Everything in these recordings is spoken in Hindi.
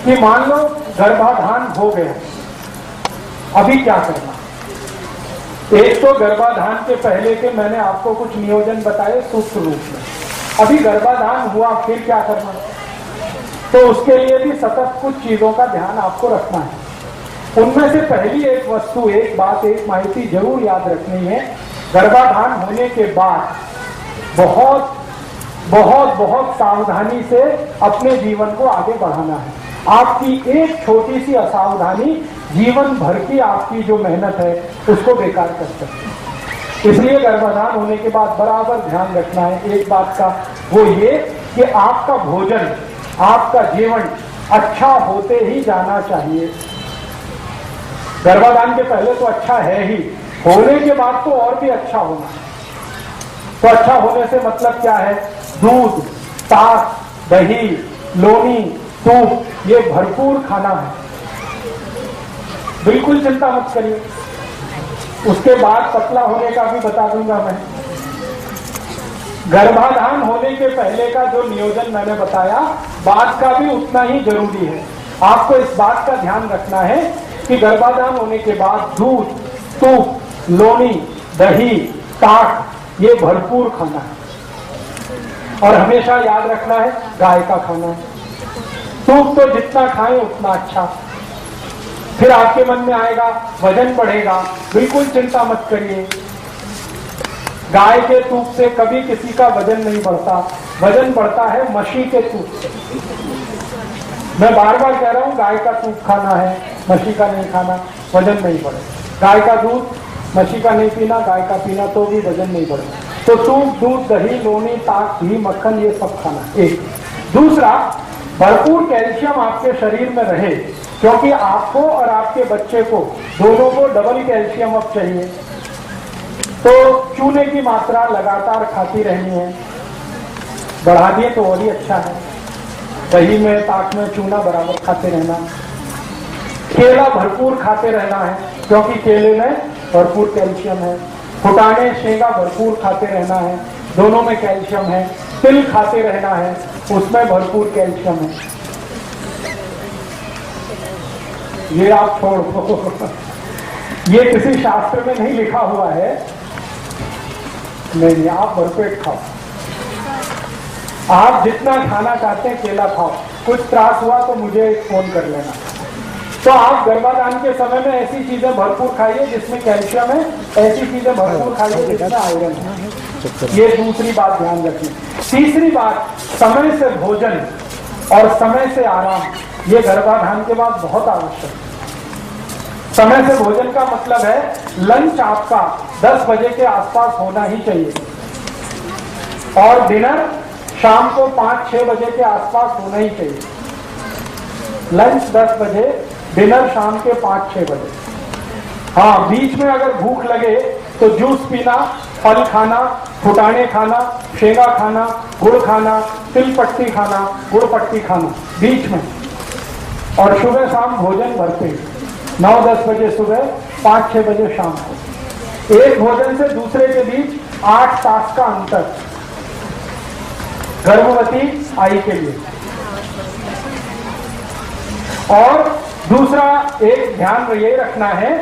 कि मान लो गर्भाधान हो गया, अभी क्या करना। एक तो गर्भाधान के पहले के मैंने आपको कुछ नियोजन बताए सूक्ष्म रूप में, अभी गर्भाधान हुआ फिर क्या करना। तो उसके लिए भी सतत कुछ चीजों का ध्यान आपको रखना है। उनमें से पहली एक वस्तु, एक बात, एक माहिती जरूर याद रखनी है। गर्भाधान होने के बाद बहुत बहुत बहुत सावधानी से अपने जीवन को आगे बढ़ाना है। आपकी एक छोटी सी असावधानी जीवन भर की आपकी जो मेहनत है उसको बेकार कर सकती है। इसलिए गर्भाधान होने के बाद बराबर ध्यान रखना है एक बात का, वो ये कि आपका भोजन, आपका जीवन अच्छा होते ही जाना चाहिए। गर्भाधान के पहले तो अच्छा है ही, होने के बाद तो और भी अच्छा होना है। तो अच्छा होने से मतलब क्या है? दूध, ताक, दही, लोनी, दूध, ये भरपूर खाना है, बिल्कुल चिंता मत करिए। उसके बाद पतला होने का भी बता दूंगा मैं। गर्भाधान होने के पहले का जो नियोजन मैंने बताया, बाद का भी उतना ही जरूरी है। आपको इस बात का ध्यान रखना है कि गर्भाधान होने के बाद दूध, तूप, लोनी, दही, ताक, ये भरपूर खाना है। और हमेशा याद रखना है गाय का खाना है। सूप तो जितना खाएं उतना अच्छा। फिर आपके मन में आएगा वजन बढ़ेगा, बिल्कुल चिंता मत करिए। गाय के दूध से कभी किसी का वजन नहीं बढ़ता, वजन बढ़ता है मछली के दूध से। मैं बार बार कह रहा हूं गाय का दूध खाना है, मछली का नहीं खाना, वजन नहीं बढ़े। गाय का दूध, मछली का नहीं पीना, गाय का पीना तो भी वजन नहीं बढ़े। तो दूध, दूध, दही, लोनी, ताक, घी, मक्खन, ये सब खाना। एक दूसरा, भरपूर कैल्शियम आपके शरीर में रहे, क्योंकि आपको और आपके बच्चे को दोनों को डबल कैल्शियम अब चाहिए। तो चूने की मात्रा लगातार खाती रहनी है, बढ़ा दिए तो और ही अच्छा है। दही में, ताक में चूना बराबर खाते रहना। केला भरपूर खाते रहना है, क्योंकि केले में भरपूर कैल्शियम है। फुटाने, शेंगा भरपूर खाते रहना है, दोनों में कैल्शियम है। तिल खाते रहना है, उसमें भरपूर कैल्शियम है। ये आप छोड़ दो, ये किसी शास्त्र में नहीं लिखा हुआ है। नहीं, आप भरपेट खाओ। आप जितना खाना चाहते हैं केला खाओ। कुछ त्रास हुआ तो मुझे फोन कर लेना। तो आप गर्भाधान के समय में ऐसी चीजें भरपूर खाइए जिसमें कैल्शियम है, ऐसी चीजें भरपूर खाइए जिसमें आयरन है। ये दूसरी बात ध्यान रखिए। तीसरी बात, समय से भोजन और समय से आराम, ये गर्भाधान के बाद बहुत आवश्यक है। समय से भोजन का मतलब है लंच आपका 10 बजे के आसपास होना ही चाहिए, और डिनर शाम को 5-6 बजे के आसपास होना ही चाहिए। लंच 10 बजे, डिनर शाम के 5-6 बजे। हाँ, बीच में अगर भूख लगे तो जूस पीना, फल खाना, फुटाने खाना, शेंगा खाना, गुड़ खाना, तिल पट्टी खाना, गुड़ पट्टी खाना बीच में। और सुबह शाम भोजन भरते 9-10 बजे सुबह, 5-6 बजे शाम को। एक भोजन से दूसरे के बीच 8 तास का अंतर गर्भवती आई के लिए। और दूसरा एक ध्यान ये रखना है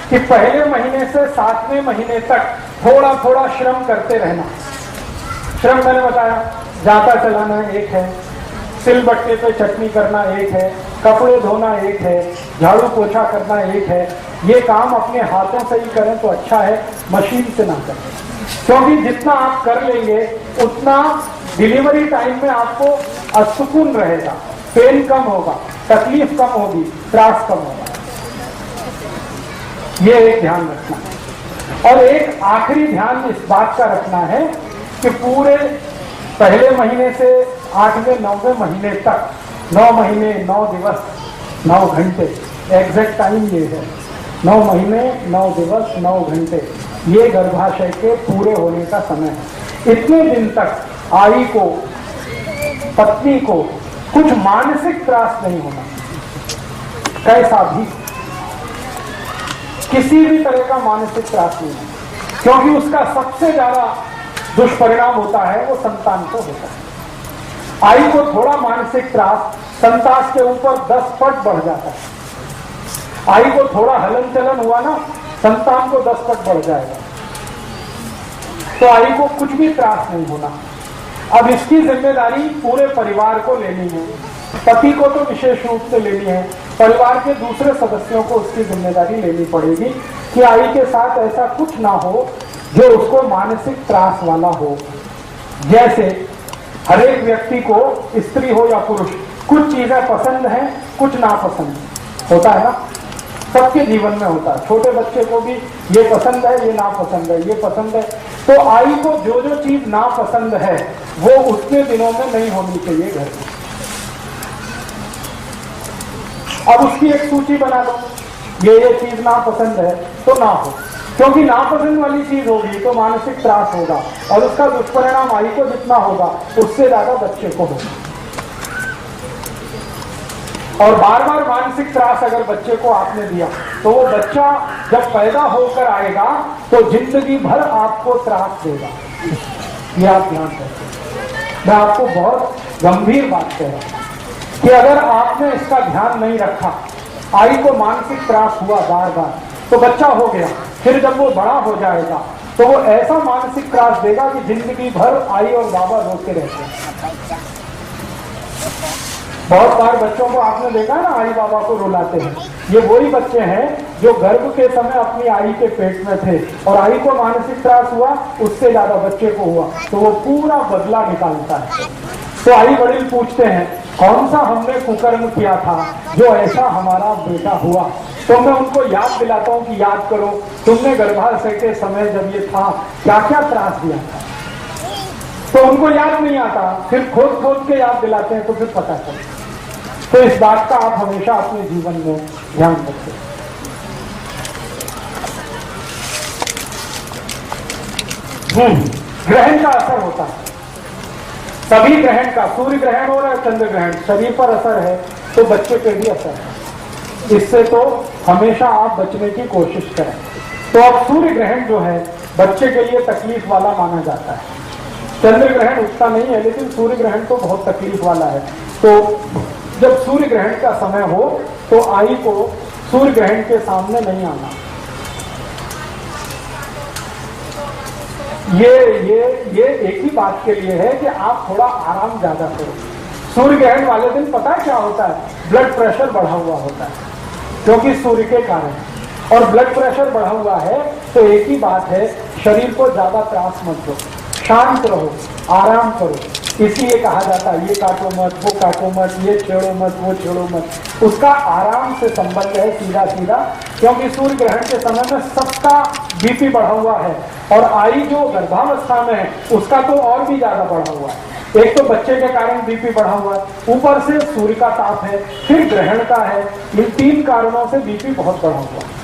कि पहले महीने से 7वें महीने तक थोड़ा थोड़ा श्रम करते रहना। श्रम मैंने बताया, जाता चलाना एक है, सिलबट्टे पे चटनी करना एक है, कपड़े धोना एक है, झाड़ू पोछा करना एक है। ये काम अपने हाथों से ही करें तो अच्छा है, मशीन से ना करें। क्योंकि जितना आप कर लेंगे उतना डिलीवरी टाइम में आपको असुकून रहेगा, पेन कम होगा, तकलीफ कम होगी, त्रास कम होगा। ये एक ध्यान रखना है। और एक आखिरी ध्यान इस बात का रखना है कि पूरे पहले महीने से 8वें 9वें महीने तक, 9 महीने 9 दिवस 9 घंटे, एग्जैक्ट टाइम ये है, 9 महीने 9 दिवस 9 घंटे, ये गर्भाशय के पूरे होने का समय है। इतने दिन तक आई को, पत्नी को कुछ मानसिक त्रास नहीं होना, कैसा भी, किसी भी तरह का मानसिक त्रास नहीं होना, क्योंकि उसका सबसे ज्यादा दुष्परिणाम होता है वो संतान को होता है। आई को थोड़ा मानसिक त्रास संतान के ऊपर 10 फट बढ़ जाता है। आई को थोड़ा हलन चलन हुआ ना, संतान को 10 फट बढ़ जाएगा। तो आई को कुछ भी त्रास नहीं होना। अब इसकी जिम्मेदारी पूरे परिवार को लेनी है। पति को तो विशेष रूप से लेनी है, परिवार के दूसरे सदस्यों को उसकी जिम्मेदारी लेनी पड़ेगी कि आई के साथ ऐसा कुछ ना हो जो उसको मानसिक त्रास वाला हो। जैसे हर एक व्यक्ति को, स्त्री हो या पुरुष, कुछ चीजें पसंद हैं, कुछ नापसंद होता है ना, सबके जीवन में होता है। छोटे बच्चे को भी ये पसंद है, ये नापसंद है, ये पसंद है। तो आई को जो जो चीज नापसंद है वो उतने दिनों में नहीं होनी चाहिए घर में। अब उसकी एक सूची बना लो, ये चीज नापसंद है तो ना हो, क्योंकि नापसंद वाली चीज होगी तो मानसिक त्रास होगा और उसका दुष्परिणाम आई को जितना होगा उससे ज्यादा बच्चे को होगा। और बार बार मानसिक त्रास अगर बच्चे को आपने दिया तो वो बच्चा जब पैदा होकर आएगा तो जिंदगी भर आपको त्रास देगा। ये आप ध्यान रखें। मैं आपको बहुत गंभीर बात कह रहा हूं कि अगर आपने इसका ध्यान नहीं रखा, आई को मानसिक त्रास हुआ बार बार, तो बच्चा हो गया, फिर जब वो बड़ा हो जाएगा तो वो ऐसा मानसिक त्रास देगा कि जिंदगी भर आई और बाबा रोते रहते हैं। बहुत बार बच्चों को आपने देखा ना, आई बाबा को रुलाते हैं। ये वही बच्चे हैं जो गर्भ के समय अपनी आई के पेट में थे और आई को मानसिक त्रास हुआ, उससे ज्यादा बच्चे को हुआ, तो वो पूरा बदला निकालता है। तो आई वडील पूछते हैं, कौन सा हमने कुकर्म किया था जो ऐसा हमारा बेटा हुआ? तो मैं उनको याद दिलाता हूँ कि याद करो, तुमने गर्भाशय के समय जब ये था क्या क्या त्रास दिया था। तो उनको याद नहीं आता, फिर खोद खोद के याद दिलाते हैं तो फिर पता चलता। तो इस बात का आप हमेशा अपने जीवन में ध्यान रखें। ग्रहण का असर होता है, सभी ग्रहण का, सूर्य ग्रहण हो रहा है, चंद्र ग्रहण, शरीर पर असर है तो बच्चे पे भी असर है। इससे तो हमेशा आप बचने की कोशिश करें। तो अब सूर्य ग्रहण जो है बच्चे के लिए तकलीफ वाला माना जाता है। चंद्र ग्रहण उतना नहीं है, लेकिन सूर्य ग्रहण तो बहुत तकलीफ वाला है। तो जब सूर्य ग्रहण का समय हो तो आई को सूर्य ग्रहण के सामने नहीं आना। ये एक ही बात के लिए है कि आप थोड़ा आराम ज्यादा करो। सूर्य ग्रहण वाले दिन पता है क्या होता है? ब्लड प्रेशर बढ़ा हुआ होता है, क्योंकि सूर्य के कारण। और ब्लड प्रेशर बढ़ा हुआ है तो एक ही बात है, शरीर को ज्यादा त्रास मत दो, शांत रहो, आराम करो। इसलिए कहा जाता है ये काटो मत, वो काटो मत, ये छेड़ो मत, वो छेड़ो मत। उसका आराम से संबंध है सीधा सीधा, क्योंकि सूर्य ग्रहण के समय में सबका बीपी बढ़ा हुआ है और आई जो गर्भावस्था में है उसका तो और भी ज्यादा बढ़ा हुआ है। एक तो बच्चे के कारण बीपी बढ़ा हुआ है, ऊपर से सूर्य का ताप है, फिर ग्रहण का है। इन 3 कारणों से बीपी बहुत बढ़ा हुआ है।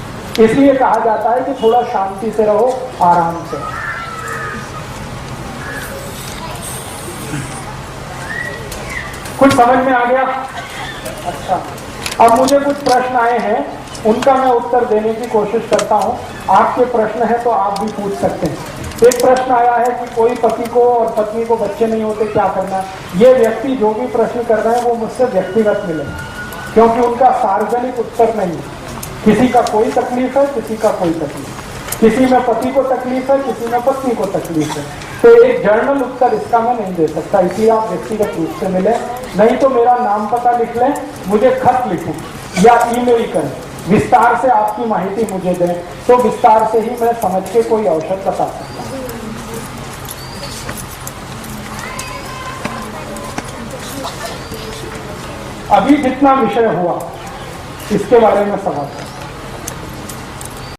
इसलिए कहा जाता है कि थोड़ा शांति से रहो, आराम से। कुछ समझ में आ गया? अच्छा, अब मुझे कुछ प्रश्न आए हैं, उनका मैं उत्तर देने की कोशिश करता हूं। आपके प्रश्न है तो आप भी पूछ सकते हैं। एक प्रश्न आया है कि कोई पति को और पत्नी को बच्चे नहीं होते, क्या करना है? ये व्यक्ति जो भी प्रश्न कर रहे हैं वो मुझसे व्यक्तिगत मिले, क्योंकि उनका सार्वजनिक उत्तर नहीं है। किसी का कोई तकलीफ है, किसी का कोई तकलीफ, किसी में पति को तकलीफ है, किसी में पत्नी को तकलीफ है। तो एक जर्नल उत्तर इसका मैं नहीं दे सकता, इसीलिए आप व्यक्तिगत रूप से मिले। नहीं तो मेरा नाम पता लिख लें, मुझे खत लिखें या ईमेल करें, विस्तार से आपकी माहिती मुझे दें, तो विस्तार से ही मैं समझ के कोई औषध बता सकता हूँ। अभी जितना विषय हुआ इसके बारे में समझ